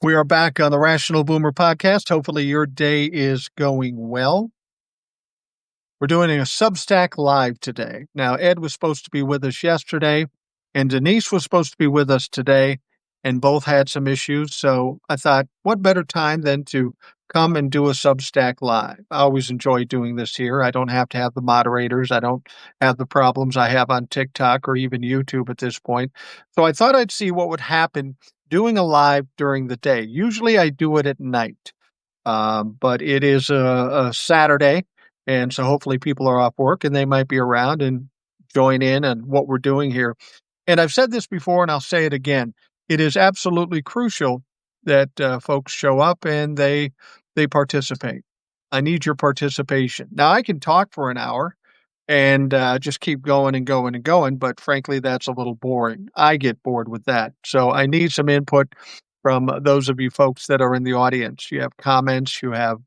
We are back on the Rational Boomer podcast. Hopefully, your day is going well. We're doing a Substack live today. Now, Ed was supposed to be with us yesterday, and Denise was supposed to be with us today, and both had some issues. So I thought, what better time than to come and do a Substack live? I always enjoy doing this here. I don't have to have the moderators. I don't have the problems I have on TikTok or even YouTube at this point. So I thought I'd see what would happen doing a live during the day. Usually I do it at night, but it is a Saturday. And so hopefully people are off work and they might be around and join in on what we're doing here. And I've said this before and I'll say it again. It is absolutely crucial that folks show up and they participate. I need your participation. Now I can talk for an hour and just keep going and going and going, but frankly, that's a little boring. I get bored with that. So I need some input from those of you folks that are in the audience. You have comments, you have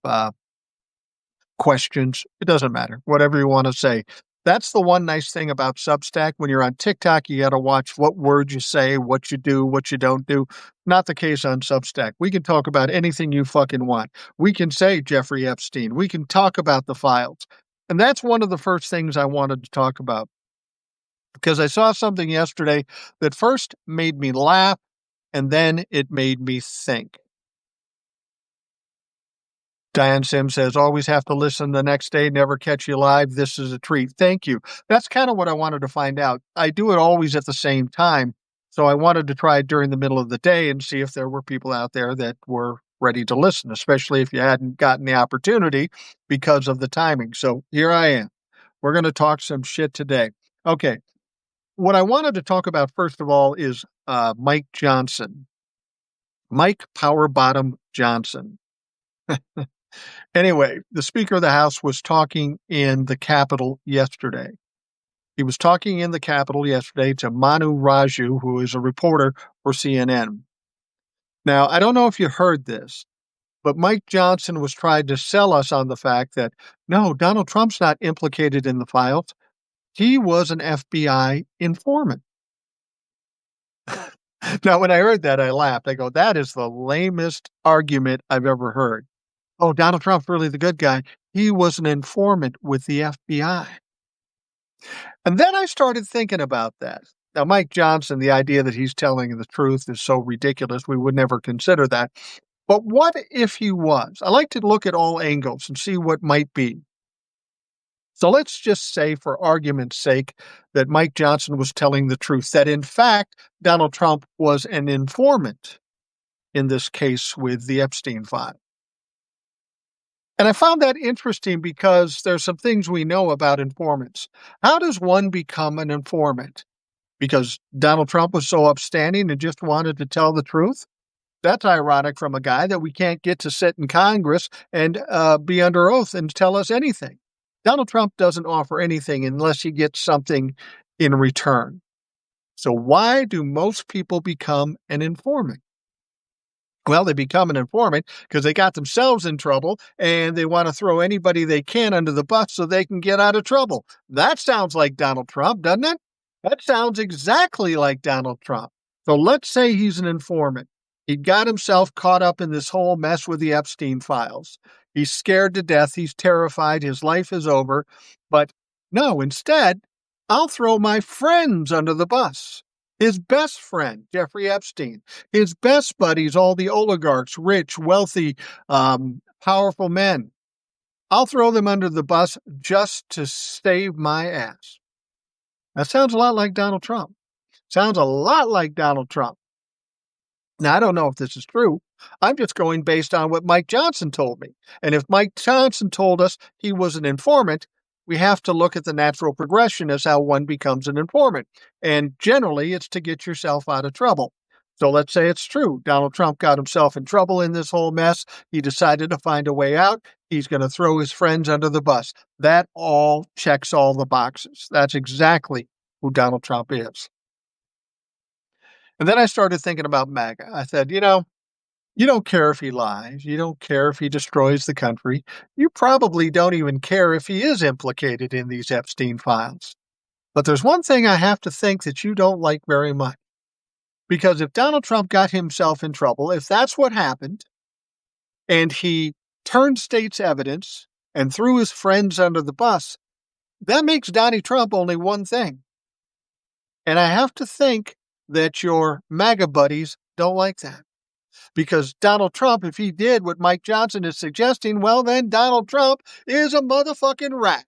questions. It doesn't matter. Whatever you want to say. That's the one nice thing about Substack. When you're on TikTok, you got to watch what words you say, what you do, what you don't do. Not the case on Substack. We can talk about anything you fucking want. We can say Jeffrey Epstein. We can talk about the files. And that's one of the first things I wanted to talk about. Because I saw something yesterday that first made me laugh, and then it made me think. Diane Sim says, always have to listen the next day, never catch you live. This is a treat. Thank you. That's kind of what I wanted to find out. I do it always at the same time. So I wanted to try it during the middle of the day and see if there were people out there that were ready to listen, especially if you hadn't gotten the opportunity because of the timing. So here I am. We're going to talk some shit today. Okay. What I wanted to talk about, first of all, is Mike Johnson. Mike Power Bottom Johnson. Anyway, the Speaker of the House was talking in the Capitol yesterday. He was talking in the Capitol yesterday to Manu Raju, who is a reporter for CNN. Now, I don't know if you heard this, but Mike Johnson was trying to sell us on the fact that, no, Donald Trump's not implicated in the files. He was an FBI informant. Now, when I heard that, I laughed. I go, that is the lamest argument I've ever heard. Oh, Donald Trump's really the good guy. He was an informant with the FBI. And then I started thinking about that. Now, Mike Johnson, the idea that he's telling the truth is so ridiculous, we would never consider that. But what if he was? I like to look at all angles and see what might be. So let's just say, for argument's sake, that Mike Johnson was telling the truth, that in fact, Donald Trump was an informant in this case with the Epstein file. And I found that interesting because there's some things we know about informants. How does one become an informant? Because Donald Trump was so upstanding and just wanted to tell the truth? That's ironic from a guy that we can't get to sit in Congress and be under oath and tell us anything. Donald Trump doesn't offer anything unless he gets something in return. So why do most people become an informant? Well, they become an informant because they got themselves in trouble and they want to throw anybody they can under the bus so they can get out of trouble. That sounds like Donald Trump, doesn't it? That sounds exactly like Donald Trump. So let's say he's an informant. He got himself caught up in this whole mess with the Epstein files. He's scared to death. He's terrified. His life is over. But no, instead, I'll throw my friends under the bus. His best friend, Jeffrey Epstein, his best buddies, all the oligarchs, rich, wealthy, powerful men. I'll throw them under the bus just to save my ass. That sounds a lot like Donald Trump. Sounds a lot like Donald Trump. Now, I don't know if this is true. I'm just going based on what Mike Johnson told me. And if Mike Johnson told us he was an informant, we have to look at the natural progression as how one becomes an informant. And generally, it's to get yourself out of trouble. So let's say it's true. Donald Trump got himself in trouble in this whole mess. He decided to find a way out. He's going to throw his friends under the bus. That all checks all the boxes. That's exactly who Donald Trump is. And then I started thinking about MAGA. I said, you don't care if he lies. You don't care if he destroys the country. You probably don't even care if he is implicated in these Epstein files. But there's one thing I have to think that you don't like very much. Because if Donald Trump got himself in trouble, if that's what happened, and he turned state's evidence and threw his friends under the bus, that makes Donnie Trump only one thing. And I have to think that your MAGA buddies don't like that. Because Donald Trump, if he did what Mike Johnson is suggesting, well, then Donald Trump is a motherfucking rat.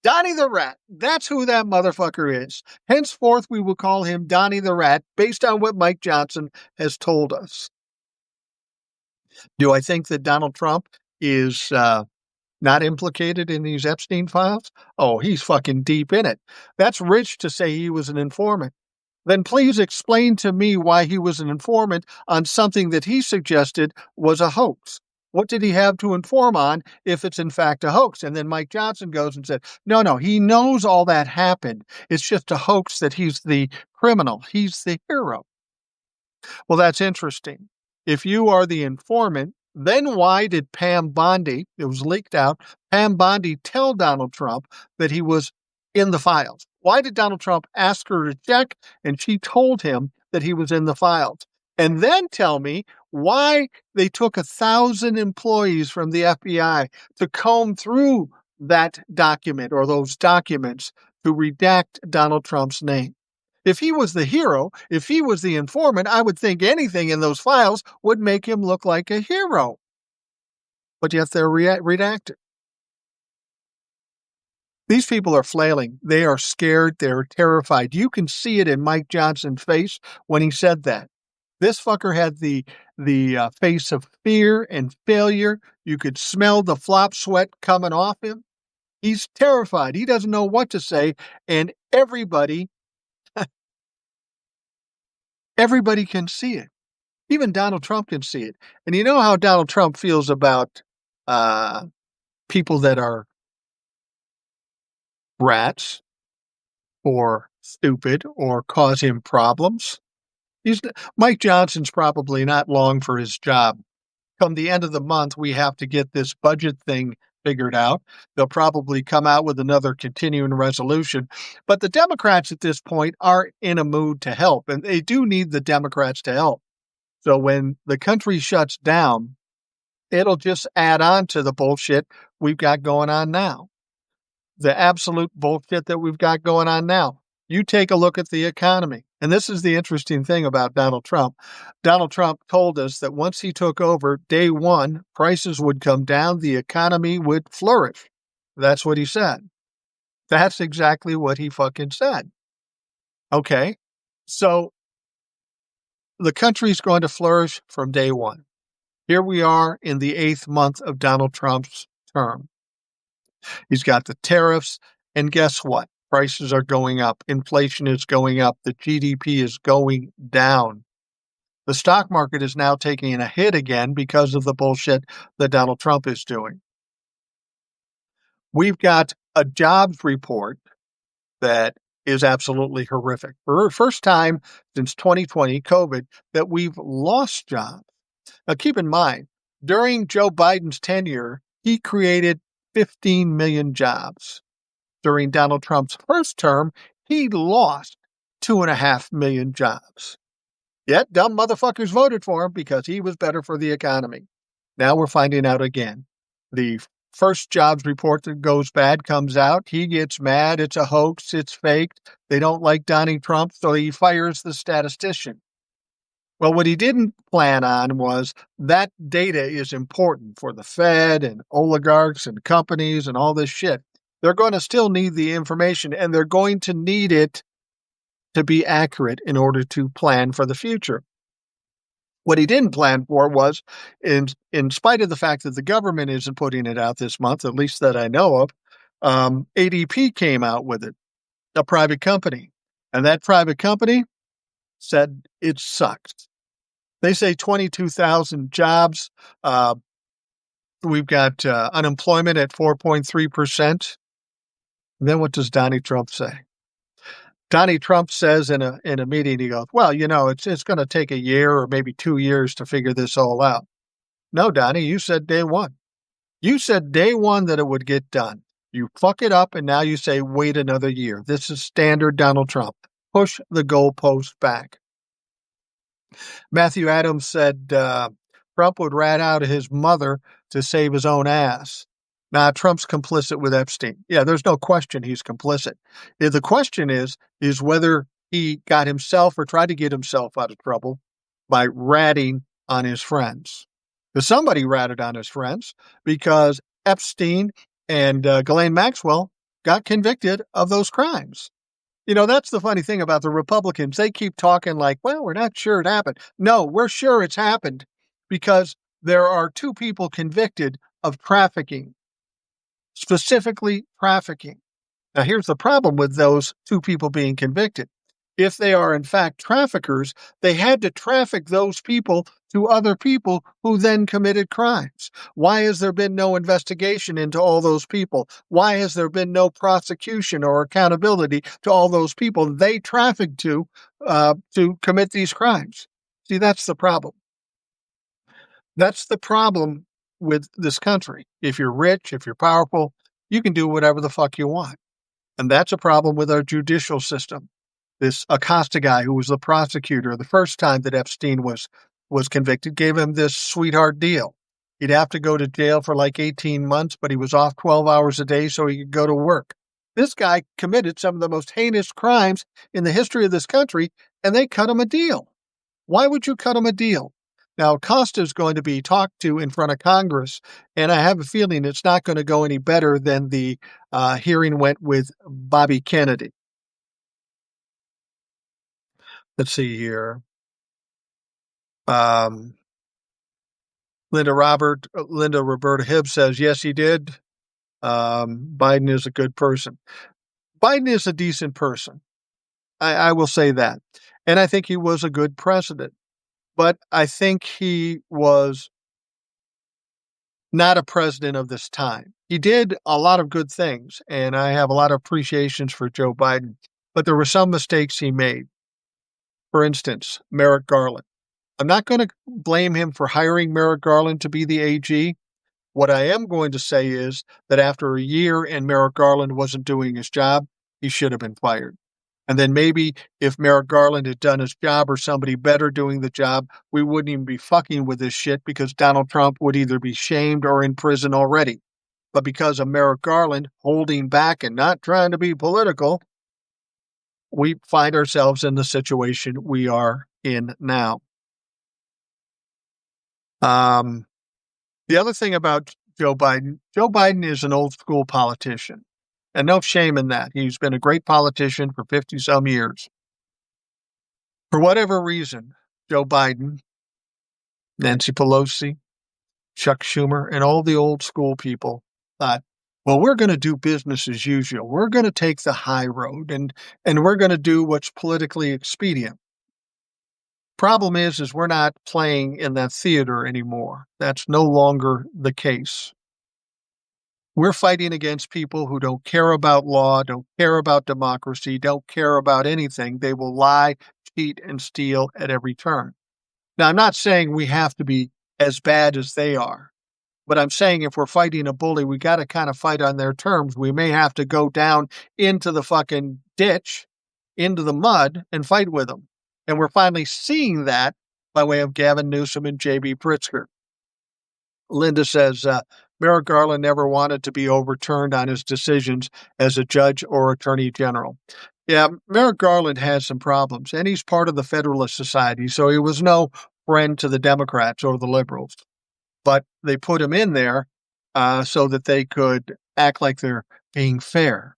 Donnie the Rat. That's who that motherfucker is. Henceforth, we will call him Donnie the Rat based on what Mike Johnson has told us. Do I think that Donald Trump is not implicated in these Epstein files? Oh, he's fucking deep in it. That's rich to say he was an informant. Then please explain to me why he was an informant on something that he suggested was a hoax. What did he have to inform on if it's in fact a hoax? And then Mike Johnson goes and said, no, he knows all that happened. It's just a hoax that he's the criminal. He's the hero. Well, that's interesting. If you are the informant, then why did Pam Bondi, it was leaked out, Pam Bondi tell Donald Trump that he was in the files? Why did Donald Trump ask her to check and she told him that he was in the files? And then tell me why they took 1,000 employees from the FBI to comb through that document or those documents to redact Donald Trump's name. If he was the hero, if he was the informant, I would think anything in those files would make him look like a hero. But yet they're redacted. These people are flailing. They are scared. They're terrified. You can see it in Mike Johnson's face when he said that. This fucker had the face of fear and failure. You could smell the flop sweat coming off him. He's terrified. He doesn't know what to say. And everybody can see it. Even Donald Trump can see it. And you know how Donald Trump feels about people that are rats or stupid or cause him problems. Mike Johnson's probably not long for his job. Come the end of the month, we have to get this budget thing figured out. They'll probably come out with another continuing resolution. But the Democrats at this point are in a mood to help, and they do need the Democrats to help. So when the country shuts down, it'll just add on to the bullshit we've got going on now. The absolute bullshit that we've got going on now. You take a look at the economy. And this is the interesting thing about Donald Trump. Donald Trump told us that once he took over, day one, prices would come down, the economy would flourish. That's what he said. That's exactly what he fucking said. Okay, so the country's going to flourish from day one. Here we are in the 8th month of Donald Trump's term. He's got the tariffs, and guess what? Prices are going up. Inflation is going up. The GDP is going down. The stock market is now taking a hit again because of the bullshit that Donald Trump is doing. We've got a jobs report that is absolutely horrific. For the first time since 2020, COVID, that we've lost jobs. Now, keep in mind, during Joe Biden's tenure, he created 15 million jobs. During Donald Trump's first term, he lost 2.5 million jobs. Yet, dumb motherfuckers voted for him because he was better for the economy. Now we're finding out again. The first jobs report that goes bad comes out. He gets mad. It's a hoax. It's faked. They don't like Donald Trump, so he fires the statistician. Well, what he didn't plan on was that data is important for the Fed and oligarchs and companies and all this shit. They're going to still need the information, and they're going to need it to be accurate in order to plan for the future. What he didn't plan for was, in spite of the fact that the government isn't putting it out this month, at least that I know of, ADP came out with it, a private company. And that private company said it sucked. They say 22,000 jobs. We've got unemployment at 4.3%. Then what does Donnie Trump say? Donnie Trump says in a meeting, he goes, well, it's going to take a year or maybe 2 years to figure this all out. No, Donnie, you said day one. You said day one that it would get done. You fuck it up, and now you say, wait another year. This is standard Donald Trump. Push the goalpost back. Matthew Adams said Trump would rat out his mother to save his own ass. Now, Trump's complicit with Epstein. Yeah, there's no question he's complicit. The question is whether he got himself or tried to get himself out of trouble by ratting on his friends. Because somebody ratted on his friends because Epstein and Ghislaine Maxwell got convicted of those crimes. You know, that's the funny thing about the Republicans. They keep talking like, well, we're not sure it happened. No, we're sure it's happened because there are two people convicted of trafficking, specifically trafficking. Now, here's the problem with those two people being convicted. If they are, in fact, traffickers, they had to traffic those people to other people who then committed crimes. Why has there been no investigation into all those people? Why has there been no prosecution or accountability to all those people they trafficked to commit these crimes? See, that's the problem. That's the problem with this country. If you're rich, if you're powerful, you can do whatever the fuck you want. And that's a problem with our judicial system. This Acosta guy, who was the prosecutor the first time that Epstein was convicted, gave him this sweetheart deal. He'd have to go to jail for like 18 months, but he was off 12 hours a day so he could go to work. This guy committed some of the most heinous crimes in the history of this country, and they cut him a deal. Why would you cut him a deal? Now, Acosta is going to be talked to in front of Congress, and I have a feeling it's not going to go any better than the hearing went with Bobby Kennedy. Let's see here. Linda Roberta Hibbs says, yes, he did. Biden is a good person. Biden is a decent person. I will say that. And I think he was a good president. But I think he was not a president of this time. He did a lot of good things, and I have a lot of appreciations for Joe Biden. But there were some mistakes he made. For instance, Merrick Garland. I'm not going to blame him for hiring Merrick Garland to be the AG. What I am going to say is that after a year and Merrick Garland wasn't doing his job, he should have been fired. And then maybe if Merrick Garland had done his job or somebody better doing the job, we wouldn't even be fucking with this shit because Donald Trump would either be shamed or in prison already. But because of Merrick Garland holding back and not trying to be political, we find ourselves in the situation we are in now. The other thing about Joe Biden is an old school politician. And no shame in that. He's been a great politician for 50-some years. For whatever reason, Joe Biden, Nancy Pelosi, Chuck Schumer, and all the old school people thought, well, we're going to do business as usual. We're going to take the high road, and we're going to do what's politically expedient. Problem is we're not playing in that theater anymore. That's no longer the case. We're fighting against people who don't care about law, don't care about democracy, don't care about anything. They will lie, cheat, and steal at every turn. Now, I'm not saying we have to be as bad as they are, but I'm saying if we're fighting a bully, we got to kind of fight on their terms. We may have to go down into the fucking ditch, into the mud, and fight with them. And we're finally seeing that by way of Gavin Newsom and J.B. Pritzker. Linda says, Merrick Garland never wanted to be overturned on his decisions as a judge or attorney general. Yeah, Merrick Garland has some problems, and he's part of the Federalist Society, so he was no friend to the Democrats or the liberals. But they put him in there so that they could act like they're being fair.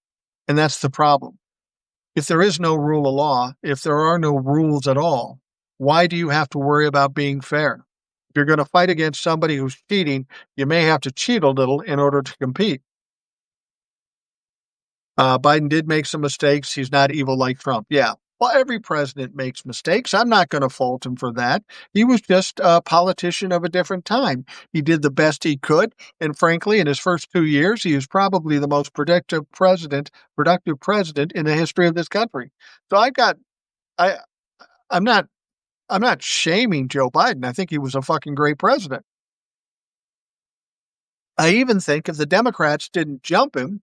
And that's the problem. If there is no rule of law, if there are no rules at all, why do you have to worry about being fair? If you're going to fight against somebody who's cheating, you may have to cheat a little in order to compete. Biden did make some mistakes. He's not evil like Trump. Yeah. Well, every president makes mistakes. I'm not going to fault him for that. He was just a politician of a different time. He did the best he could. And frankly, in his first 2 years, he was probably the most productive president in the history of this country. So I'm not shaming Joe Biden. I think he was a fucking great president. I even think if the Democrats didn't jump him,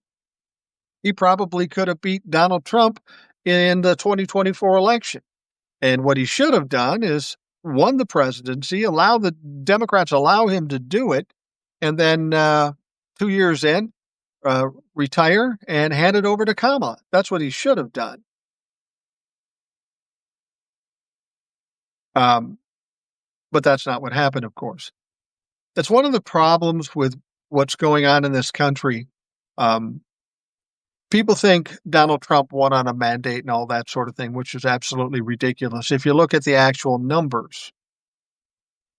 he probably could have beat Donald Trump in the 2024 election. And what he should have done is won the presidency, allow the Democrats allow him to do it, and then 2 years in, retire and hand it over to Kamala. That's what he should have done. Um, but that's not what happened, of course. That's one of the problems with what's going on in this country. Um, People think Donald Trump won on a mandate and all that sort of thing, which is absolutely ridiculous. If you look at the actual numbers,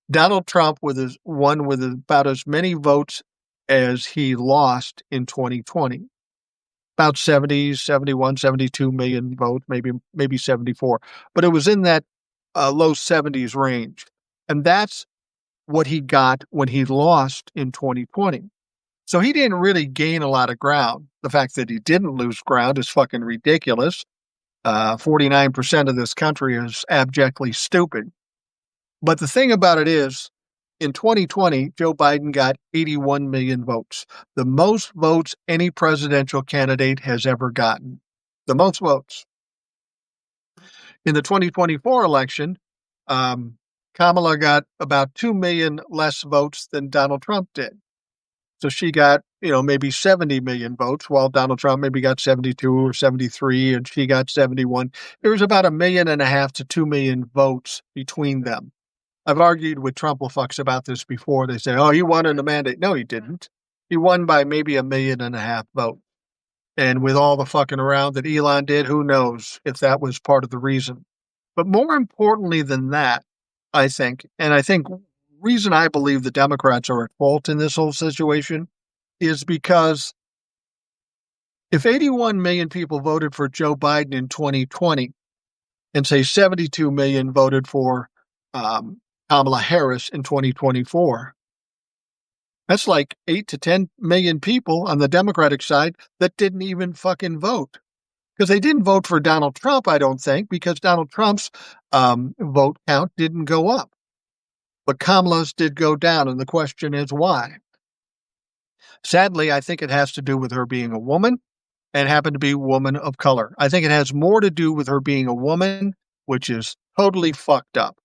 Donald Trump won with about as many votes as he lost in 2020. About 70, 71, 72 million votes, maybe 74. But it was in that low 70s range. And that's what he got when he lost in 2020. So he didn't really gain a lot of ground. The fact that he didn't lose ground is fucking ridiculous. 49% of this country is abjectly stupid. But the thing about it is, in 2020, Joe Biden got 81 million votes, the most votes any presidential candidate has ever gotten. The most votes. In the 2024 election, Kamala got about 2 million less votes than Donald Trump did. So she got, maybe 70 million votes, while Donald Trump maybe got 72 or 73, and she got 71. There was about 1.5 million to 2 million votes between them. I've argued with Trumplefucks about this before. They say, oh, he won in the mandate. No, he didn't. He won by maybe 1.5 million votes. And with all the fucking around that Elon did, who knows if that was part of the reason. But more importantly than that, I think reason I believe the Democrats are at fault in this whole situation is because if 81 million people voted for Joe Biden in 2020 and say 72 million voted for Kamala Harris in 2024, that's like 8 to 10 million people on the Democratic side that didn't even fucking vote. Because they didn't vote for Donald Trump, I don't think, because Donald Trump's vote count didn't go up. But Kamala's did go down, and the question is why? Sadly, I think it has to do with her being a woman and happened to be a woman of color. I think it has more to do with her being a woman, which is totally fucked up.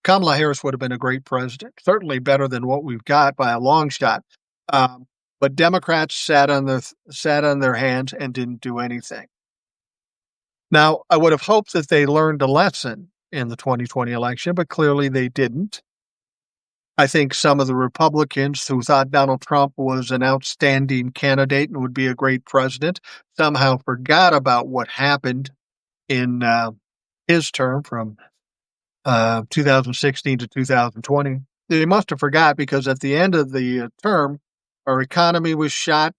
Kamala Harris would have been a great president, certainly better than what we've got by a long shot. But Democrats sat on their hands and didn't do anything. Now, I would have hoped that they learned a lesson in the 2020 election, but clearly they didn't. I think some of the Republicans who thought Donald Trump was an outstanding candidate and would be a great president somehow forgot about what happened in his term from 2016 to 2020. They must have forgot because at the end of the term, our economy was shot.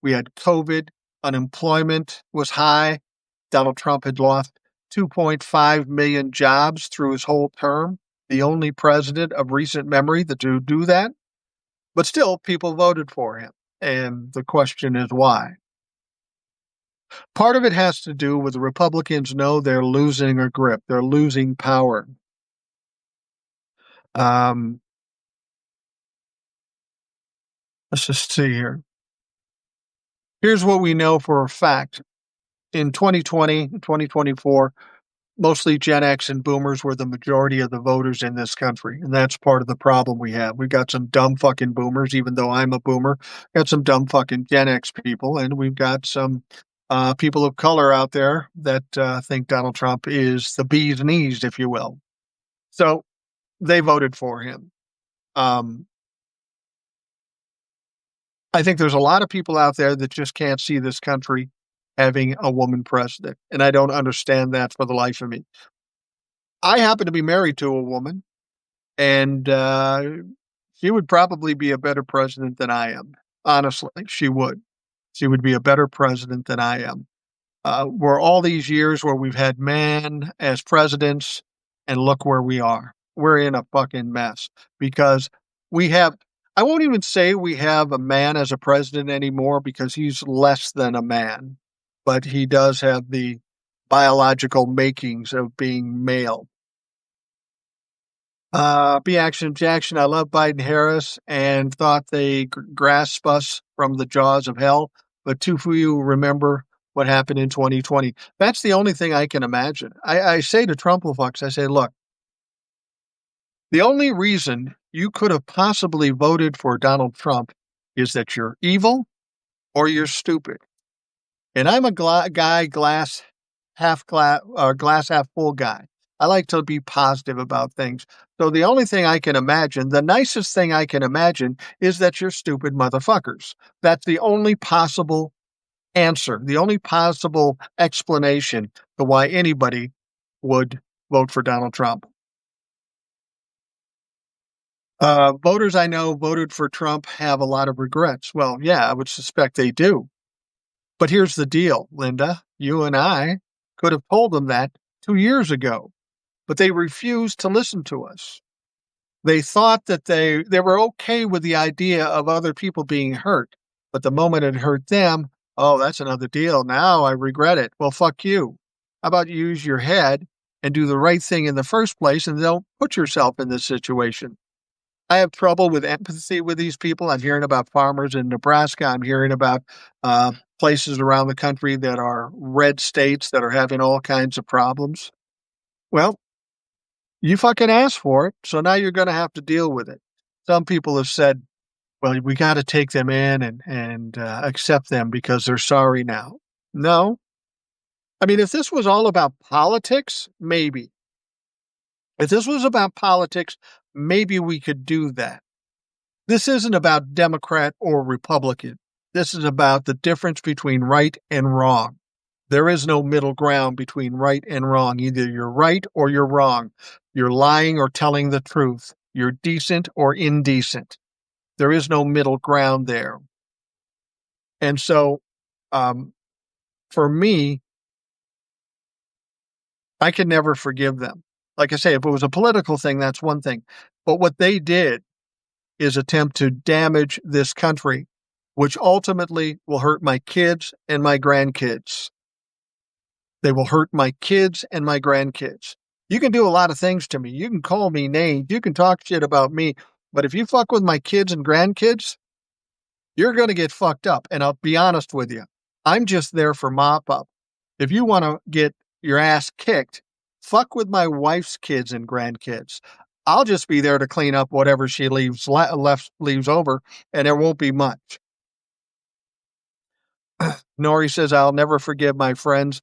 We had COVID. Unemployment was high. Donald Trump had lost 2.5 million jobs through his whole term, the only president of recent memory to do that. But still, people voted for him. And the question is why? Part of it has to do with the Republicans know they're losing a grip. They're losing power. Let's just see here. Here's what we know for a fact. In 2020, 2024, mostly Gen X and boomers were the majority of the voters in this country. And that's part of the problem we have. We've got some dumb fucking boomers, even though I'm a boomer. Got some dumb fucking Gen X people. And we've got some people of color out there that think Donald Trump is the bee's knees, if you will. So they voted for him. I think there's a lot of people out there that just can't see this country having a woman president. And I don't understand that for the life of me. I happen to be married to a woman, and she would probably be a better president than I am. Honestly, she would. She would be a better president than I am. We're all these years where we've had men as presidents, and look where we are. We're in a fucking mess because we have, I won't even say we have a man as a president anymore because he's less than a man, but he does have the biological makings of being male. B Action Jackson, I love Biden Harris and thought they grasp us from the jaws of hell, but too few remember what happened in 2020. That's the only thing I can imagine. I say to Trumplefucks, I say, look, The only reason you could have possibly voted for Donald Trump is that you're evil or you're stupid. And I'm a glass half full guy. I like to be positive about things. So the only thing I can imagine, the nicest thing I can imagine, is that you're stupid motherfuckers. That's the only possible answer, the only possible explanation to why anybody would vote for Donald Trump. Voters I know voted for Trump have a lot of regrets. Well, yeah, I would suspect they do. But here's the deal, Linda. You and I could have told them that 2 years ago, but they refused to listen to us. They thought that they were okay with the idea of other people being hurt, but the moment it hurt them, oh, that's another deal. Now I regret it. Well, fuck you. How about you use your head and do the right thing in the first place and don't put yourself in this situation? I have trouble with empathy with these people. I'm hearing about farmers in Nebraska. I'm hearing about places around the country that are red states that are having all kinds of problems. Well, you fucking asked for it, so now you're going to have to deal with it. Some people have said, well, we got to take them in and accept them because they're sorry now. No. I mean, if this was all about politics, maybe. If this was about politics, maybe we could do that. This isn't about Democrat or Republican. This is about the difference between right and wrong. There is no middle ground between right and wrong. Either you're right or you're wrong. You're lying or telling the truth. You're decent or indecent. There is no middle ground there. And so, for me, I can never forgive them. Like I say, if it was a political thing, that's one thing. But what they did is attempt to damage this country, which ultimately will hurt my kids and my grandkids. They will hurt my kids and my grandkids. You can do a lot of things to me. You can call me names. You can talk shit about me. But if you fuck with my kids and grandkids, you're going to get fucked up. And I'll be honest with you. I'm just there for mop up. If you want to get your ass kicked, fuck with my wife's kids and grandkids. I'll just be there to clean up whatever she leaves over, and there won't be much. Nori says, I'll never forgive my friends.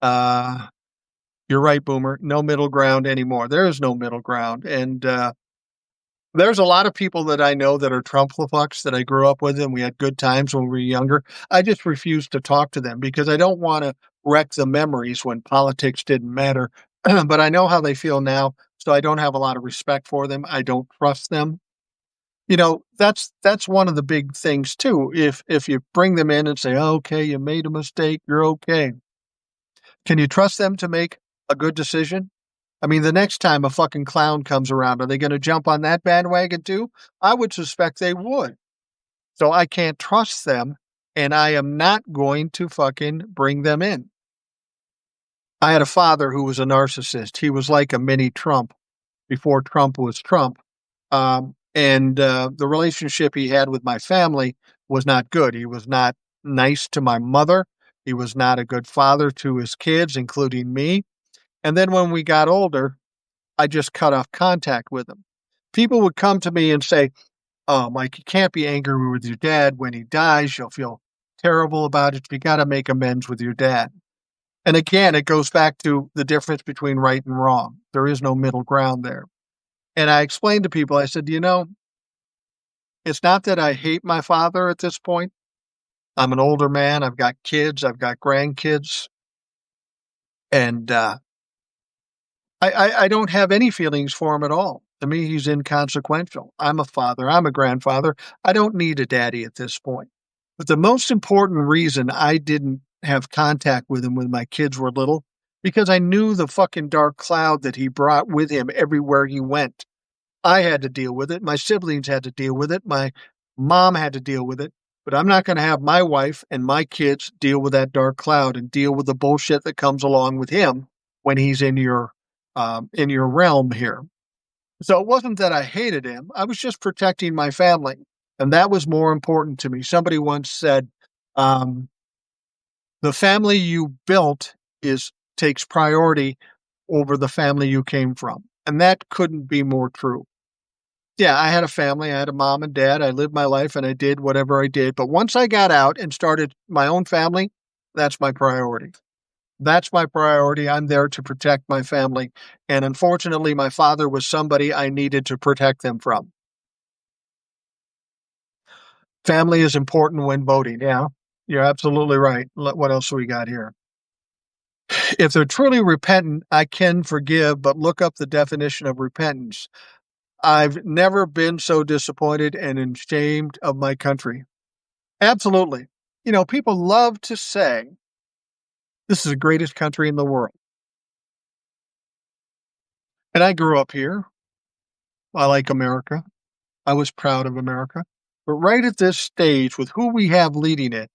You're right, Boomer. No middle ground anymore. There is no middle ground. And there's a lot of people that I know that are Trump-fucks that I grew up with, and we had good times when we were younger. I just refuse to talk to them because I don't want to wreck the memories when politics didn't matter. But I know how they feel now, so I don't have a lot of respect for them. I don't trust them. You know, that's one of the big things too. If you bring them in and say, oh, okay, you made a mistake, you're okay. Can you trust them to make a good decision? I mean, the next time a fucking clown comes around, are they going to jump on that bandwagon too? I would suspect they would. So I can't trust them, and I am not going to fucking bring them in. I had a father who was a narcissist. He was like a mini Trump before Trump was Trump. The relationship he had with my family was not good. He was not nice to my mother. He was not a good father to his kids, including me. And then when we got older, I just cut off contact with him. People would come to me and say, oh, Mike, you can't be angry with your dad. When he dies, you'll feel terrible about it. You got to make amends with your dad. And again, it goes back to the difference between right and wrong. There is no middle ground there. And I explained to people, I said, it's not that I hate my father at this point. I'm an older man. I've got kids. I've got grandkids. And I don't have any feelings for him at all. To me, he's inconsequential. I'm a father. I'm a grandfather. I don't need a daddy at this point. But the most important reason I didn't have contact with him when my kids were little, because I knew the fucking dark cloud that he brought with him everywhere he went. I had to deal with it. My siblings had to deal with it. My mom had to deal with it. But I'm not going to have my wife and my kids deal with that dark cloud and deal with the bullshit that comes along with him when he's in your realm here. So it wasn't that I hated him. I was just protecting my family. And that was more important to me. Somebody once said, the family you built takes priority over the family you came from. And that couldn't be more true. Yeah, I had a family, I had a mom and dad, I lived my life and I did whatever I did, but once I got out and started my own family, that's my priority. That's my priority, I'm there to protect my family, and unfortunately, my father was somebody I needed to protect them from. Family is important when voting, yeah. You're absolutely right. What else do we got here? If they're truly repentant, I can forgive, but look up the definition of repentance. I've never been so disappointed and ashamed of my country. Absolutely. People love to say, this is the greatest country in the world. And I grew up here. I like America. I was proud of America. But right at this stage, with who we have leading it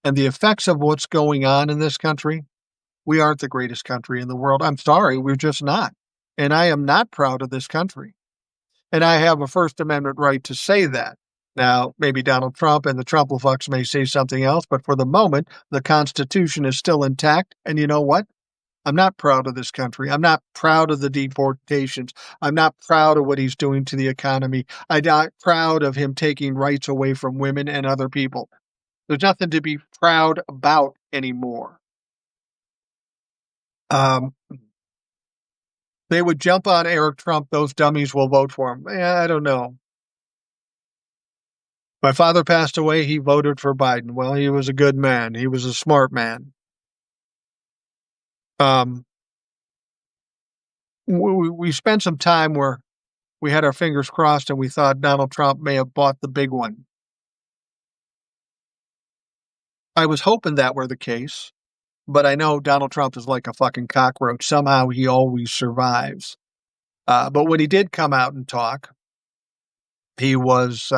and the effects of what's going on in this country, we aren't the greatest country in the world. I'm sorry, we're just not. And I am not proud of this country. And I have a First Amendment right to say that. Now, maybe Donald Trump and the Trumplefucks may say something else, but for the moment, the Constitution is still intact. And you know what? I'm not proud of this country. I'm not proud of the deportations. I'm not proud of what he's doing to the economy. I'm not proud of him taking rights away from women and other people. There's nothing to be proud about anymore. Um, they would jump on Eric Trump. Those dummies will vote for him. I don't know. My father passed away. He voted for Biden. Well, he was a good man. He was a smart man. Um, we spent some time where we had our fingers crossed and we thought Donald Trump may have bought the big one. I was hoping that were the case, but I know Donald Trump is like a fucking cockroach. Somehow he always survives. But when he did come out and talk, he was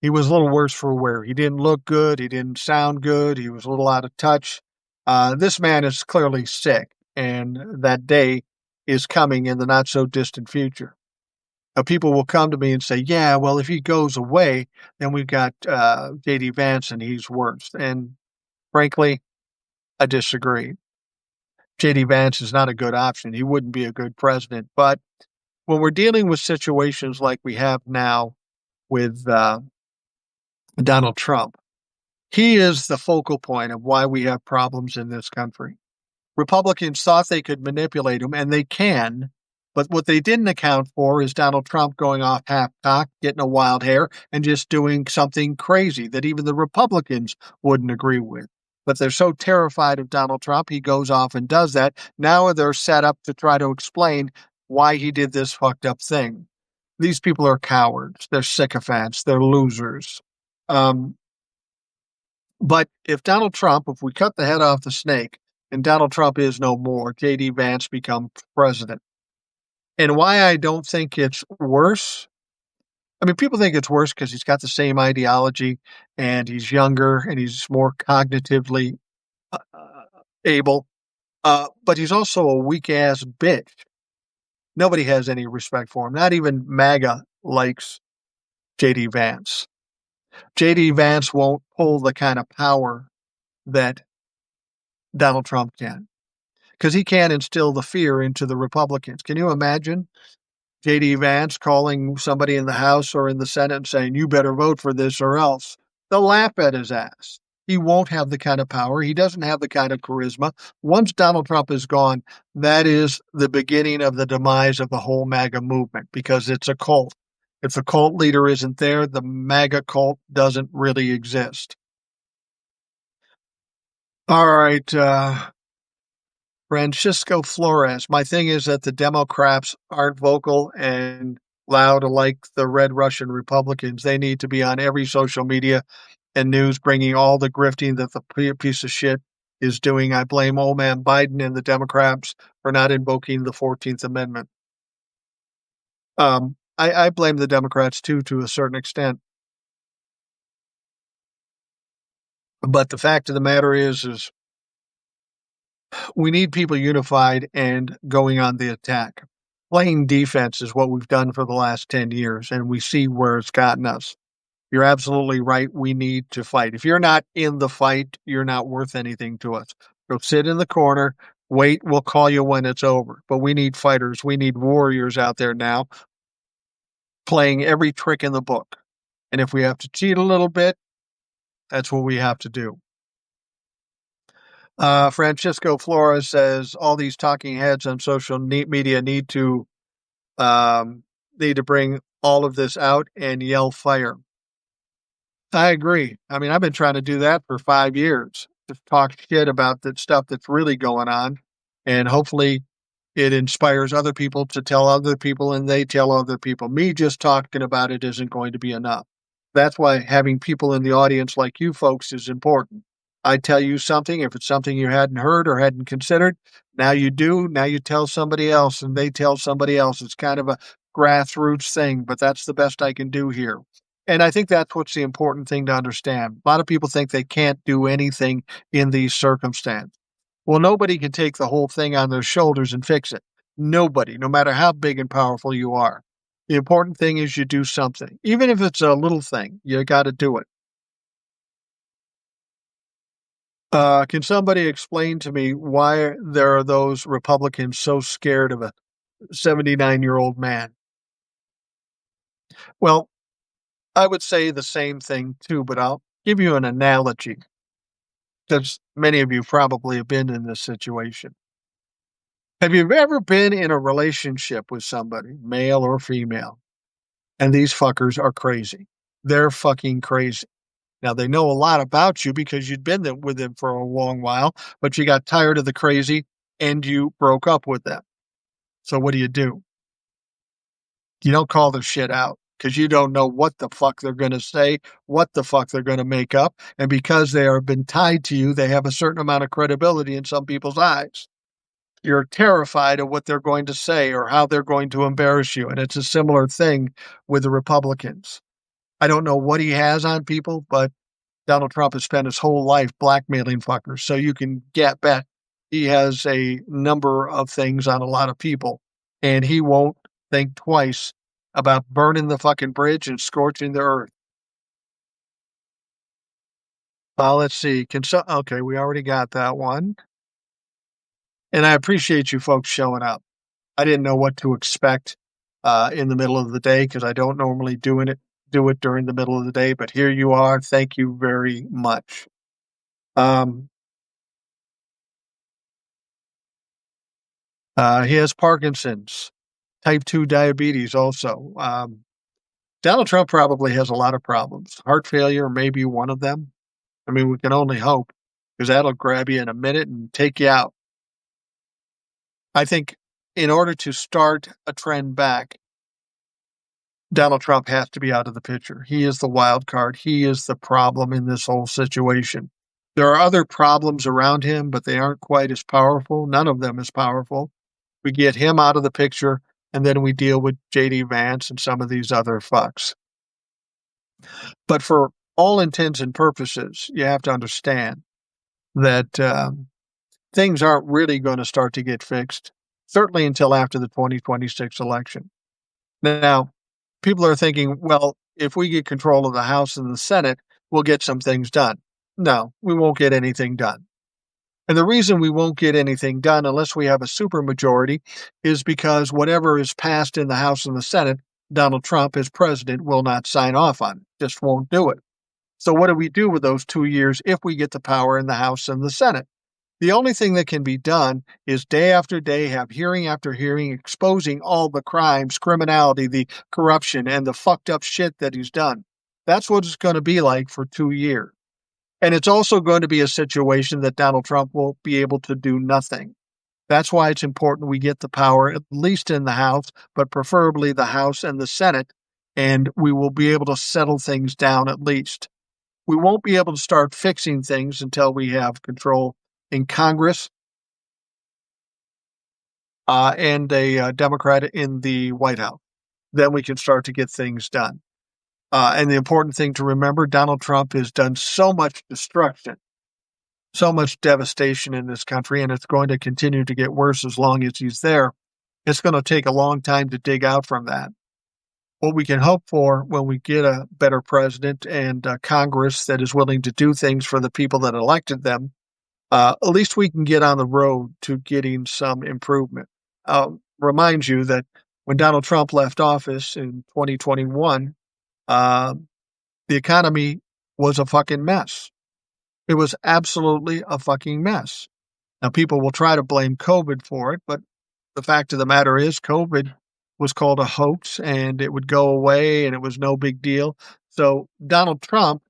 he was a little worse for wear. He didn't look good. He didn't sound good. He was a little out of touch. This man is clearly sick, and that day is coming in the not so distant future. People will come to me and say, yeah, well, if he goes away, then we've got J.D. Vance and he's worse. And frankly, I disagree. J.D. Vance is not a good option. He wouldn't be a good president. But when we're dealing with situations like we have now with Donald Trump, he is the focal point of why we have problems in this country. Republicans thought they could manipulate him, and they can. But what they didn't account for is Donald Trump going off half-cocked, getting a wild hair, and just doing something crazy that even the Republicans wouldn't agree with. But they're so terrified of Donald Trump, he goes off and does that. Now they're set up to try to explain why he did this fucked up thing. These people are cowards. They're sycophants. They're losers. Um, but if we cut the head off the snake, and Donald Trump is no more, J.D. Vance becomes president. And why I don't think it's worse, I mean, people think it's worse because he's got the same ideology and he's younger and he's more cognitively uh, able, but he's also a weak ass bitch. Nobody has any respect for him. Not even MAGA likes J.D. Vance. J.D. Vance won't pull the kind of power that Donald Trump can because he can't instill the fear into the Republicans. Can you imagine J.D. Vance calling somebody in the House or in the Senate and saying, you better vote for this or else? They'll laugh at his ass. He won't have the kind of power. He doesn't have the kind of charisma. Once Donald Trump is gone, that is the beginning of the demise of the whole MAGA movement because it's a cult. If the cult leader isn't there, the MAGA cult doesn't really exist. All right, Francisco Flores. My thing is that the Democrats aren't vocal and loud like the Red Russian Republicans. They need to be on every social media and news, bringing all the grifting that the piece of shit is doing. I blame old man Biden and the Democrats for not invoking the 14th Amendment. I blame the Democrats too, to a certain extent. But the fact of the matter is we need people unified and going on the attack. Playing defense is what we've done for the last 10 years, and we see where it's gotten us. You're absolutely right. We need to fight. If you're not in the fight, you're not worth anything to us. Go sit in the corner, Wait, we'll call you when it's over. But we need fighters. We need warriors out there now playing every trick in the book. And if we have to cheat a little bit, that's what we have to do. Francisco Flores says all these talking heads on social media um, need to bring all of this out and yell fire. I agree. I mean, I've been trying to do that for 5 years. Just talk shit about the stuff that's really going on, and hopefully, it inspires other people to tell other people, and they tell other people. Me just talking about it isn't going to be enough. That's why having people in the audience like you folks is important. I tell you something, if it's something you hadn't heard or hadn't considered, now you do. Now you tell somebody else, and they tell somebody else. It's kind of a grassroots thing, but that's the best I can do here. And I think that's what's the important thing to understand. A lot of people think they can't do anything in these circumstances. Well, nobody can take the whole thing on their shoulders and fix it. Nobody, no matter how big and powerful you are. The important thing is you do something. Even if it's a little thing, you got to do it. Can somebody explain to me why there are those Republicans so scared of a 79-year-old man? Well, I would say the same thing too, but I'll give you an analogy because many of you probably have been in this situation. Have you ever been in a relationship with somebody, male or female, and these fuckers are crazy? They're fucking crazy. Now, they know a lot about you because you'd been with them for a long while, but you got tired of the crazy and you broke up with them. So what do? You don't call their shit out because you don't know what the fuck they're going to say, what the fuck they're going to make up. And because they have been tied to you, they have a certain amount of credibility in some people's eyes. You're terrified of what they're going to say or how they're going to embarrass you. And it's a similar thing with the Republicans. I don't know what he has on people, but Donald Trump has spent his whole life blackmailing fuckers. So you can bet he has a number of things on a lot of people. And he won't think twice about burning the fucking bridge and scorching the earth. Let's see. Okay, we already got that one. And I appreciate you folks showing up. I didn't know what to expect in the middle of the day because I don't normally do it during the middle of the day. But here you are. Thank you very much. He has Parkinson's, type 2 diabetes also. Donald Trump probably has a lot of problems. Heart failure may be one of them. I mean, we can only hope because that'll grab you in a minute and take you out. I think in order to start a trend back, Donald Trump has to be out of the picture. He is the wild card. He is the problem in this whole situation. There are other problems around him, but they aren't quite as powerful. None of them as powerful. We get him out of the picture, and then we deal with J.D. Vance and some of these other fucks. But for all intents and purposes, you have to understand that things aren't really going to start to get fixed, certainly until after the 2026 election. Now, people are thinking, well, if we get control of the House and the Senate, we'll get some things done. No, we won't get anything done. And the reason we won't get anything done unless we have a supermajority is because whatever is passed in the House and the Senate, Donald Trump, as president, will not sign off on. Just won't do it. So what do we do with those 2 years if we get the power in the House and the Senate? The only thing that can be done is day after day have hearing after hearing exposing all the crimes, criminality, the corruption, and the fucked up shit that he's done. That's what it's going to be like for 2 years. And it's also going to be a situation that Donald Trump won't be able to do nothing. That's why it's important we get the power, at least in the House, but preferably the House and the Senate, and we will be able to settle things down at least. We won't be able to start fixing things until we have control in Congress and a Democrat in the White House. Then we can start to get things done. And the important thing to remember, Donald Trump has done so much destruction, so much devastation in this country, and it's going to continue to get worse as long as he's there. It's going to take a long time to dig out from that. What we can hope for when we get a better president and Congress that is willing to do things for the people that elected them, At least we can get on the road to getting some improvement. Remind you that when Donald Trump left office in 2021, uh, the economy was a fucking mess. It was absolutely a fucking mess. Now, people will try to blame COVID for it, but the fact of the matter is, COVID was called a hoax and it would go away and it was no big deal. So, Donald Trump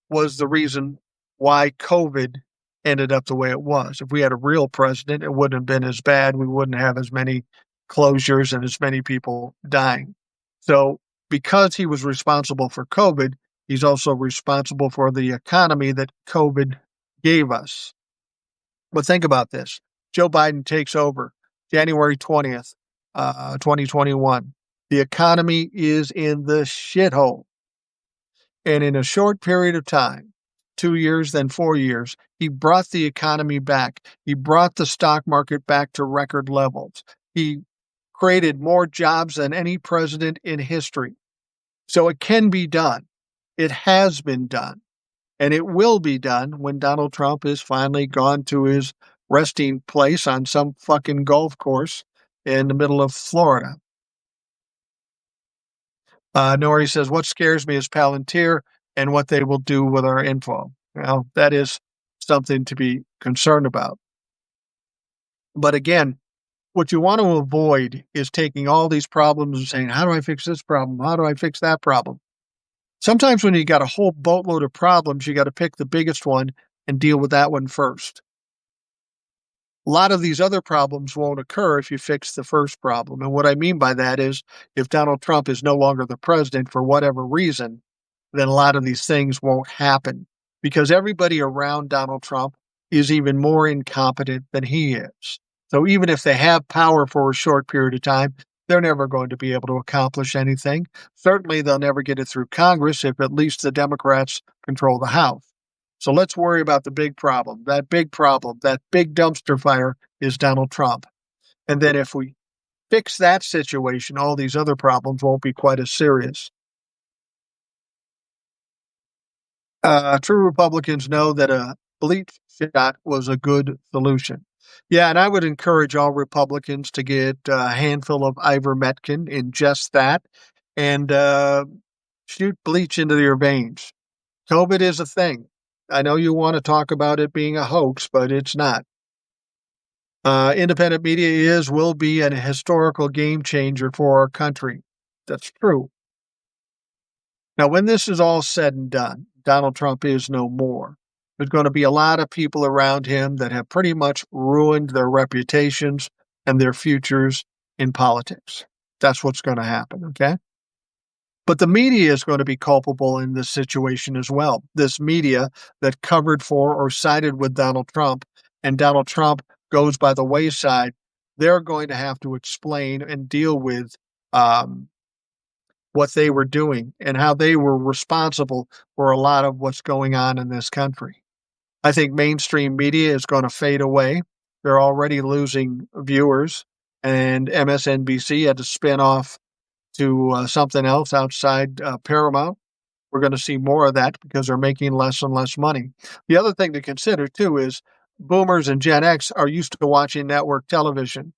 was the reason why COVID ended up the way it was. If we had a real president, it wouldn't have been as bad. We wouldn't have as many closures and as many people dying. So, because he was responsible for COVID, he's also responsible for the economy that COVID gave us. But think about this. Joe Biden takes over January 20th, 2021. The economy is in the shithole. And in a short period of time, 2 years, then 4 years, he brought the economy back. He brought the stock market back to record levels. He created more jobs than any president in history. So it can be done. It has been done. And it will be done when Donald Trump is finally gone to his resting place on some fucking golf course in the middle of Florida. Nori says, what scares me is Palantir and what they will do with our info. Well, that is something to be concerned about. But again, what you want to avoid is taking all these problems and saying, how do I fix this problem? How do I fix that problem? Sometimes when you got a whole boatload of problems, you got to pick the biggest one and deal with that one first. A lot of these other problems won't occur if you fix the first problem. And what I mean by that is if Donald Trump is no longer the president for whatever reason, then a lot of these things won't happen because everybody around Donald Trump is even more incompetent than he is. So even if they have power for a short period of time, they're never going to be able to accomplish anything. Certainly, they'll never get it through Congress if at least the Democrats control the House. So let's worry about the big problem. That big dumpster fire is Donald Trump. And then if we fix that situation, all these other problems won't be quite as serious. True Republicans know that a bleach shot was a good solution. Yeah, and I would encourage all Republicans to get a handful of ivermectin, ingest that, and shoot bleach into your veins. COVID is a thing. I know you want to talk about it being a hoax, but it's not. Independent media will be an historical game changer for our country. That's true. Now, when this is all said and done, Donald Trump is no more. There's going to be a lot of people around him that have pretty much ruined their reputations and their futures in politics. That's what's going to happen, okay? But the media is going to be culpable in this situation as well. This media that covered for or sided with Donald Trump, and Donald Trump goes by the wayside, they're going to have to explain and deal with what they were doing and how they were responsible for a lot of what's going on in this country. I think mainstream media is going to fade away. They're already losing viewers, and MSNBC had to spin off to something else outside Paramount. We're going to see more of that because they're making less and less money. The other thing to consider, too, is boomers and Gen X are used to watching network television.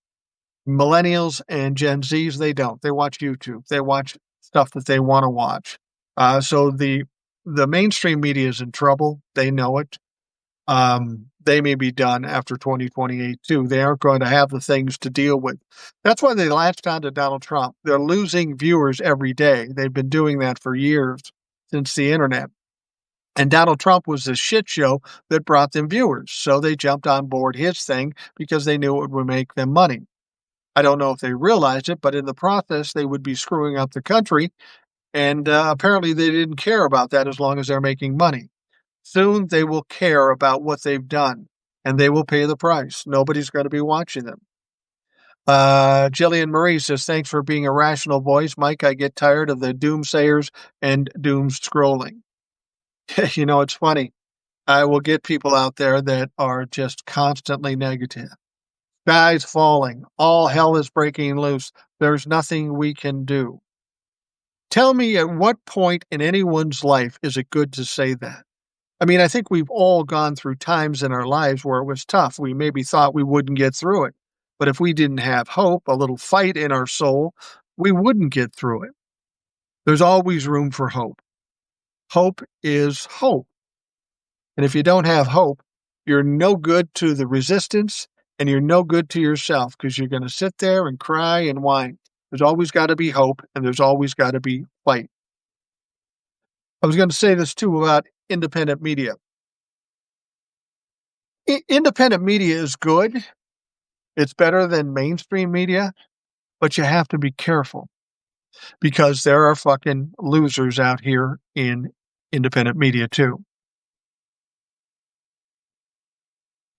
Millennials and Gen Zs, they don't. They watch YouTube. They watch stuff that they want to watch. So the mainstream media is in trouble. They know it. They may be done after 2028 too. They aren't going to have the things to deal with. That's why they latched on to Donald Trump. They're losing viewers every day. They've been doing that for years since the internet. And Donald Trump was the shit show that brought them viewers. So they jumped on board his thing because they knew it would make them money. I don't know if they realized it, but in the process, they would be screwing up the country. And apparently they didn't care about that as long as they're making money. Soon they will care about what they've done, and they will pay the price. Nobody's going to be watching them. Jillian Marie says, thanks for being a rational voice. Mike, I get tired of the doomsayers and doom scrolling. You know, it's funny. I will get people out there that are just constantly negative. Sky's falling. All hell is breaking loose. There's nothing we can do. Tell me at what point in anyone's life is it good to say that? I mean, I think we've all gone through times in our lives where it was tough. We maybe thought we wouldn't get through it. But if we didn't have hope, a little fight in our soul, we wouldn't get through it. There's always room for hope. Hope is hope. And if you don't have hope, you're no good to the resistance and you're no good to yourself because you're going to sit there and cry and whine. There's always got to be hope and there's always got to be fight. I was going to say this too about independent media. Independent media is good. It's better than mainstream media, but you have to be careful because there are fucking losers out here in independent media too.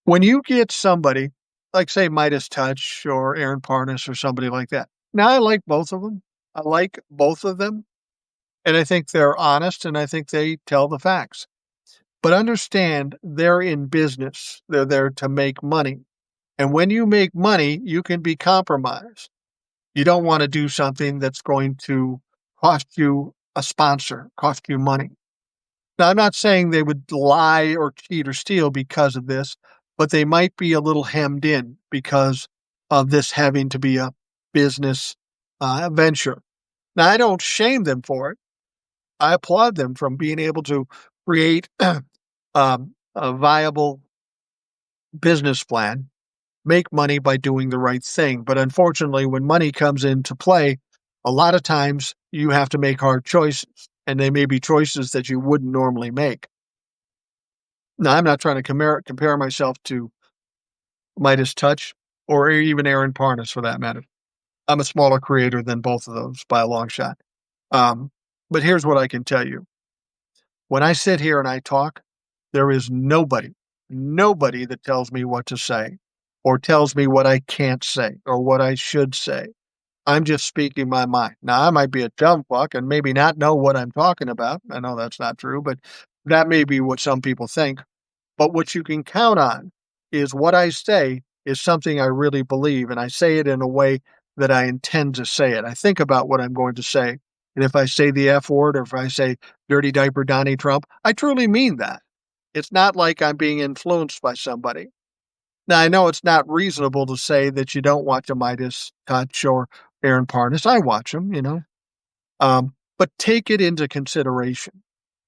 When you get somebody like, say, Midas Touch or Aaron Parnas or somebody like that. Now, I like both of them. I like both of them, and I think they're honest, and I think they tell the facts. But understand, they're in business. They're there to make money, and when you make money, you can be compromised. You don't wanna do something that's going to cost you a sponsor, cost you money. Now, I'm not saying they would lie or cheat or steal because of this, but they might be a little hemmed in because of this having to be a business venture. Now, I don't shame them for it. I applaud them from being able to create a viable business plan, make money by doing the right thing. But unfortunately, when money comes into play, a lot of times you have to make hard choices, and they may be choices that you wouldn't normally make. Now, I'm not trying to compare myself to Midas Touch or even Aaron Parnas for that matter. I'm a smaller creator than both of those by a long shot. Um, but here's what I can tell you. When I sit here and I talk, there is nobody that tells me what to say or tells me what I can't say or what I should say. I'm just speaking my mind. Now, I might be a dumb fuck and maybe not know what I'm talking about. I know that's not true, but that may be what some people think. But what you can count on is what I say is something I really believe, and I say it in a way that I intend to say it. I think about what I'm going to say. And if I say the F word or if I say dirty diaper Donnie Trump, I truly mean that. It's not like I'm being influenced by somebody. Now, I know it's not reasonable to say that you don't watch a Midas Touch or Aaron Parnas. I watch them, but take it into consideration.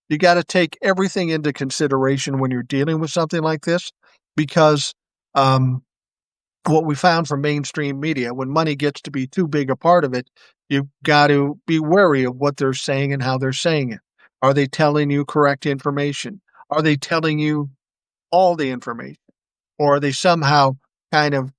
You got to take everything into consideration when you're dealing with something like this, because what we found from mainstream media, when money gets to be too big a part of it, you've got to be wary of what they're saying and how they're saying it. Are they telling you correct information? Are they telling you all the information? Or are they somehow kind of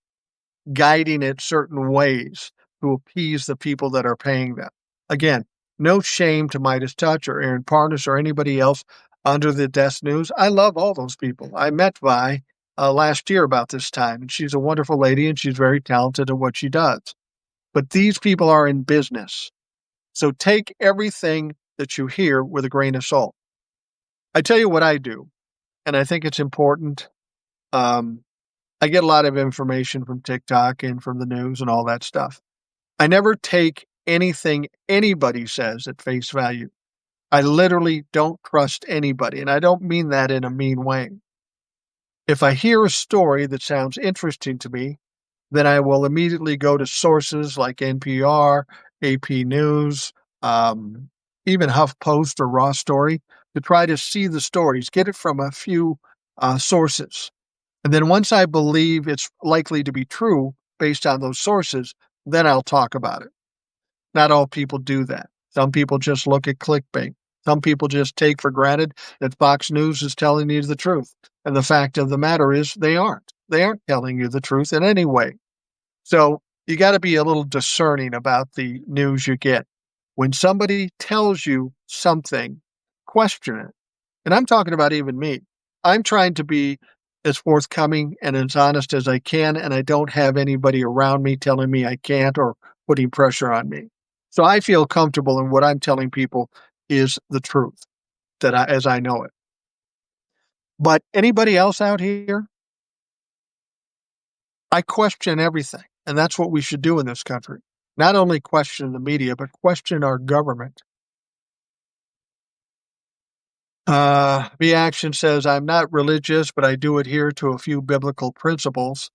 guiding it certain ways to appease the people that are paying them? Again, no shame to Midas Touch or Aaron Parnas or anybody else under the desk news. I love all those people. I met Vi last year about this time, and she's a wonderful lady and she's very talented at what she does. But these people are in business. So take everything that you hear with a grain of salt. I tell you what I do, and I think it's important. I get a lot of information from TikTok and from the news and all that stuff. I never take anything anybody says at face value. I literally don't trust anybody, and I don't mean that in a mean way. If I hear a story that sounds interesting to me, then I will immediately go to sources like NPR, AP News, even HuffPost or Raw Story to try to see the stories, get it from a few sources. And then once I believe it's likely to be true based on those sources, then I'll talk about it. Not all people do that. Some people just look at clickbait. Some people just take for granted that Fox News is telling you the truth. And the fact of the matter is they aren't. They aren't telling you the truth in any way. So you got to be a little discerning about the news you get. When somebody tells you something, question it. And I'm talking about even me. I'm trying to be as forthcoming and as honest as I can, and I don't have anybody around me telling me I can't or putting pressure on me. So I feel comfortable in what I'm telling people is the truth as I know it. But anybody else out here, I question everything, and that's what we should do in this country. Not only question the media, but question our government. B Action says, I'm not religious, but I do adhere to a few biblical principles.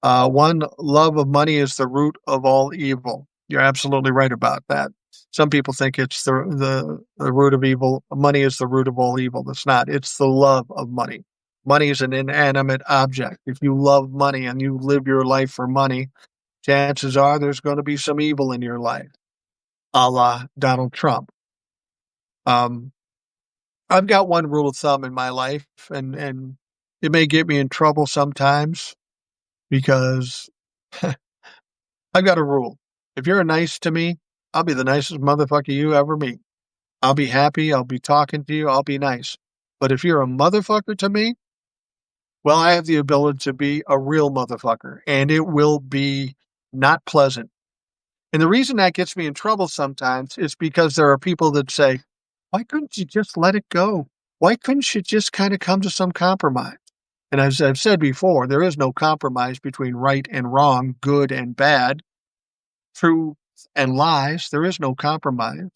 One, love of money is the root of all evil. You're absolutely right about that. Some people think it's the root of evil. Money is the root of all evil. It's not. It's the love of money. Money is an inanimate object. If you love money and you live your life for money, chances are there's going to be some evil in your life, a la Donald Trump. Um, I've got one rule of thumb in my life, and it may get me in trouble sometimes because I've got a rule. If you're nice to me, I'll be the nicest motherfucker you ever meet. I'll be happy. I'll be talking to you. I'll be nice. But if you're a motherfucker to me, well, I have the ability to be a real motherfucker, and it will be not pleasant. And the reason that gets me in trouble sometimes is because there are people that say, why couldn't you just let it go? Why couldn't you just kind of come to some compromise? And as I've said before, there is no compromise between right and wrong, good and bad, truth and lies. There is no compromise.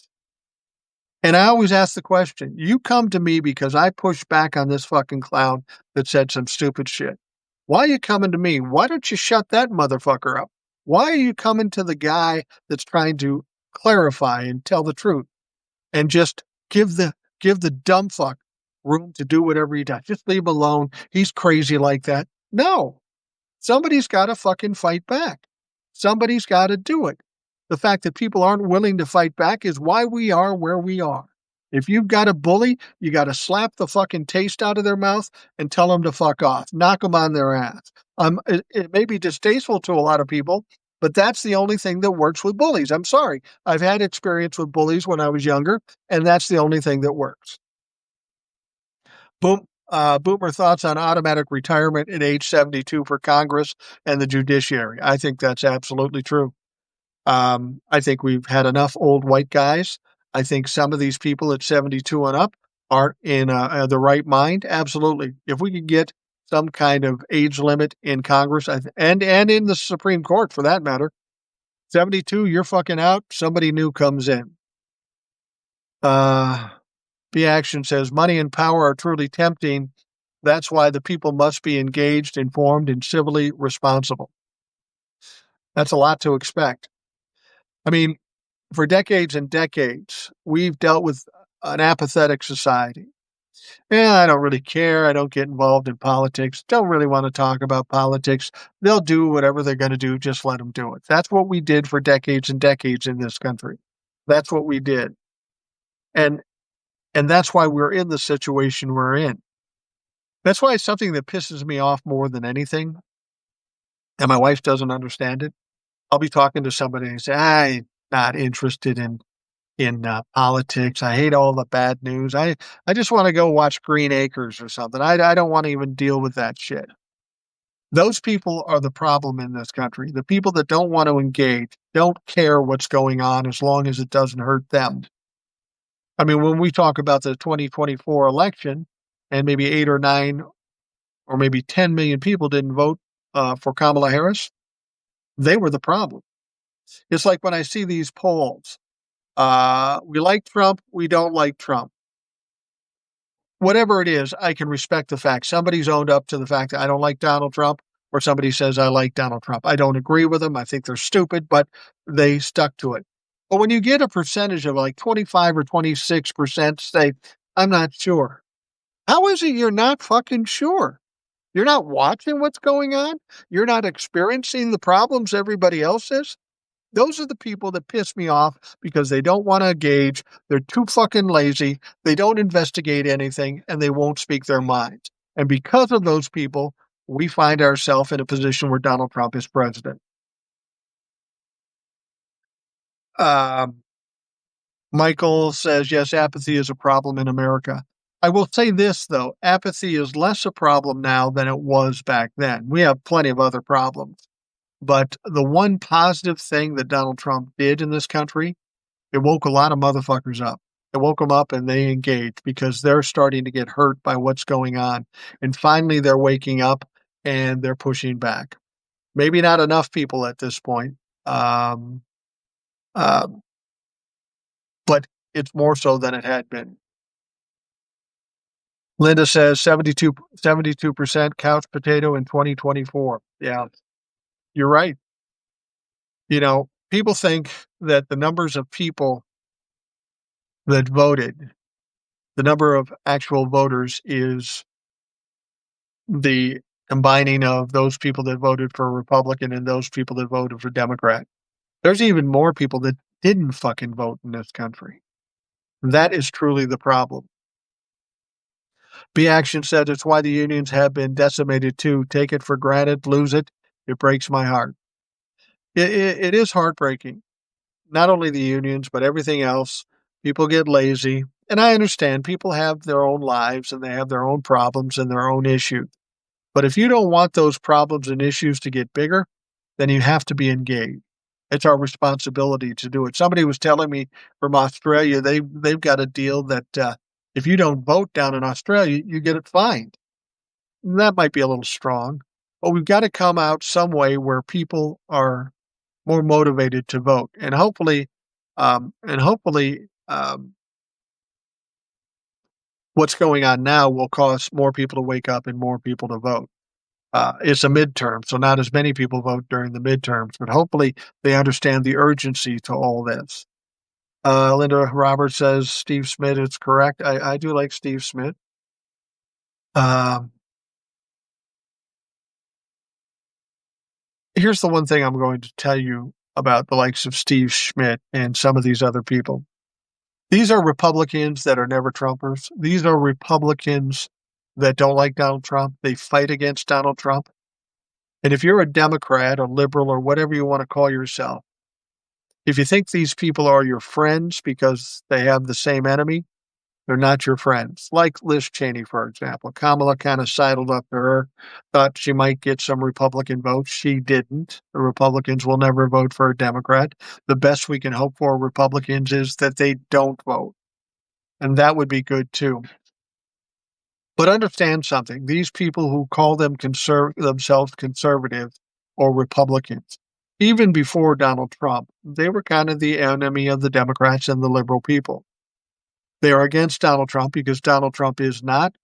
And I always ask the question, you come to me because I pushed back on this fucking clown that said some stupid shit. Why are you coming to me? Why don't you shut that motherfucker up? Why are you coming to the guy that's trying to clarify and tell the truth and just give the dumb fuck room to do whatever he does? Just leave him alone. He's crazy like that. No. Somebody's got to fucking fight back. Somebody's got to do it. The fact that people aren't willing to fight back is why we are where we are. If you've got a bully, you got to slap the fucking taste out of their mouth and tell them to fuck off. Knock them on their ass. It may be distasteful to a lot of people, but that's the only thing that works with bullies. I'm sorry. I've had experience with bullies when I was younger, and that's the only thing that works. Boomer thoughts on automatic retirement at age 72 for Congress and the judiciary. I think that's absolutely true. I think we've had enough old white guys. I think some of these people at 72 and up aren't in the right mind. Absolutely. If we could get some kind of age limit in Congress and in the Supreme Court for that matter, 72, you're fucking out. Somebody new comes in. B Action says money and power are truly tempting. That's why the people must be engaged, informed, and civilly responsible. That's a lot to expect. I mean, for decades and decades, we've dealt with an apathetic society. Yeah, I don't really care. I don't get involved in politics. Don't really want to talk about politics. They'll do whatever they're going to do. Just let them do it. That's what we did for decades and decades in this country. That's what we did. And that's why we're in the situation we're in. That's why it's something that pisses me off more than anything. And my wife doesn't understand it. I'll be talking to somebody and say, I'm not interested in politics. I hate all the bad news. I just want to go watch Green Acres or something. I don't want to even deal with that shit. Those people are the problem in this country. The people that don't want to engage, don't care what's going on as long as it doesn't hurt them. I mean, when we talk about the 2024 election and maybe 8 or 9 or maybe 10 million people didn't vote for Kamala Harris, they were the problem. It's like when I see these polls, we like Trump, we don't like Trump. Whatever it is, I can respect the fact somebody's owned up to the fact that I don't like Donald Trump, or somebody says I like Donald Trump. I don't agree with them. I think they're stupid, but they stuck to it. But when you get a percentage of like 25 or 26% say, I'm not sure. How is it you're not fucking sure? You're not watching what's going on? You're not experiencing the problems everybody else is? Those are the people that piss me off because they don't want to engage. They're too fucking lazy. They don't investigate anything and they won't speak their minds. And because of those people, we find ourselves in a position where Donald Trump is president. Um, Michael says, yes, apathy is a problem in America. I will say this, though. Apathy is less a problem now than it was back then. We have plenty of other problems. But the one positive thing that Donald Trump did in this country, it woke a lot of motherfuckers up. It woke them up and they engaged because they're starting to get hurt by what's going on. And finally, they're waking up and they're pushing back. Maybe not enough people at this point, um, uh, but it's more so than it had been. Linda says 72% couch potato in 2024. Yeah, you're right. People think that the numbers of people that voted, the number of actual voters is the combining of those people that voted for Republican and those people that voted for Democrat. There's even more people that didn't fucking vote in this country. That is truly the problem. B Action said it's why the unions have been decimated too. Take it for granted, lose it. It breaks my heart. It is heartbreaking. Not only the unions, but everything else. People get lazy. And I understand people have their own lives and they have their own problems and their own issues. But if you don't want those problems and issues to get bigger, then you have to be engaged. It's our responsibility to do it. Somebody was telling me from Australia, they've got a deal that if you don't vote down in Australia, you get it fined. And that might be a little strong, but we've got to come out some way where people are more motivated to vote, and hopefully, what's going on now will cause more people to wake up and more people to vote. It's a midterm, so not as many people vote during the midterms, but hopefully they understand the urgency to all this. Linda Roberts says Steve Smith is correct. I do like Steve Smith. Here's the one thing I'm going to tell you about the likes of Steve Schmidt and some of these other people. These are Republicans that are never Trumpers. These are Republicans that don't like Donald Trump. They fight against Donald Trump. And if you're a Democrat or liberal or whatever you want to call yourself, if you think these people are your friends because they have the same enemy, they're not your friends. Like Liz Cheney, for example. Kamala kind of sidled up to her, thought she might get some Republican votes. She didn't. The Republicans will never vote for a Democrat. The best we can hope for Republicans is that they don't vote. And that would be good too. But understand something. These people who call themselves conservative or Republicans, even before Donald Trump, they were kind of the enemy of the Democrats and the liberal people. They are against Donald Trump because Donald Trump is not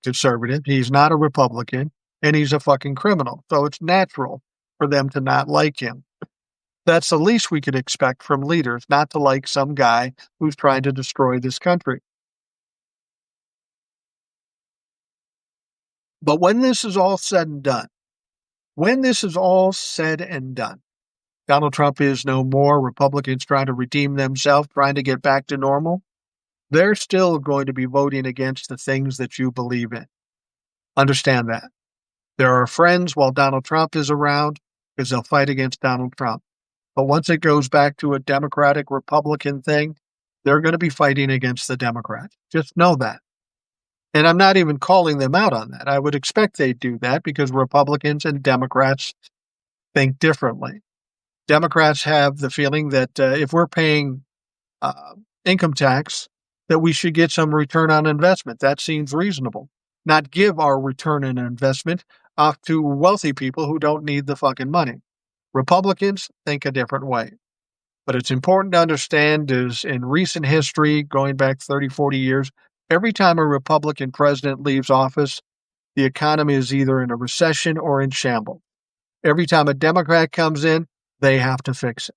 conservative. He's not a Republican, and he's a fucking criminal. So it's natural for them to not like him. That's the least we could expect from leaders, not to like some guy who's trying to destroy this country. But when this is all said and done, Donald Trump is no more. Republicans trying to redeem themselves, trying to get back to normal. They're still going to be voting against the things that you believe in. Understand that. There are friends while Donald Trump is around because they'll fight against Donald Trump. But once it goes back to a Democratic Republican thing, they're going to be fighting against the Democrats. Just know that. And I'm not even calling them out on that. I would expect they do that because Republicans and Democrats think differently. Democrats have the feeling that if we're paying income tax, that we should get some return on investment. That seems reasonable. Not give our return on investment off to wealthy people who don't need the fucking money. Republicans think a different way. But it's important to understand is in recent history, going back 30, 40 years, every time a Republican president leaves office, the economy is either in a recession or in shambles. Every time a Democrat comes in, they have to fix it.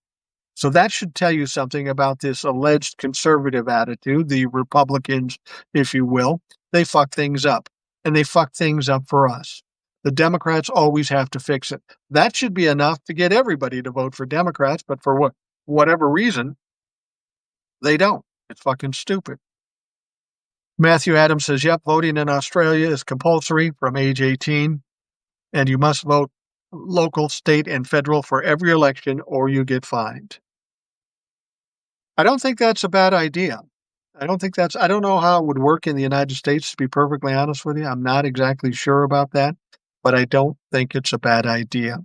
So that should tell you something about this alleged conservative attitude, the Republicans, if you will. They fuck things up, and they fuck things up for us. The Democrats always have to fix it. That should be enough to get everybody to vote for Democrats, but for whatever reason, they don't. It's fucking stupid. Matthew Adams says, yep, voting in Australia is compulsory from age 18, and you must vote local, state, and federal for every election or you get fined. I don't think that's a bad idea. I don't know how it would work in the United States, to be perfectly honest with you. I'm not exactly sure about that, but I don't think it's a bad idea.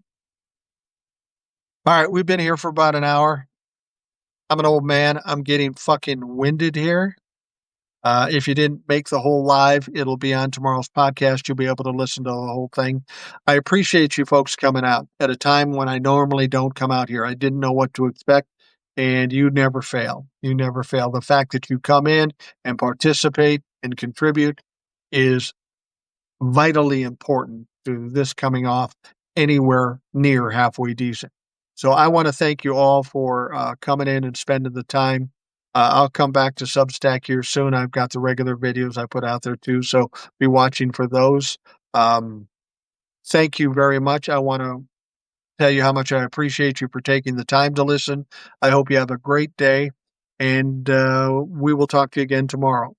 All right, we've been here for about an hour. I'm an old man. I'm getting fucking winded here. If you didn't make the whole live, it'll be on tomorrow's podcast. You'll be able to listen to the whole thing. I appreciate you folks coming out at a time when I normally don't come out here. I didn't know what to expect, and you never fail. You never fail. The fact that you come in and participate and contribute, is vitally important to this coming off anywhere near halfway decent. So I want to thank you all for coming in and spending the time. I'll come back to Substack here soon. I've got the regular videos I put out there too, so be watching for those. Um, Thank you very much. I want to tell you how much I appreciate you for taking the time to listen. I hope you have a great day, and we will talk to you again tomorrow.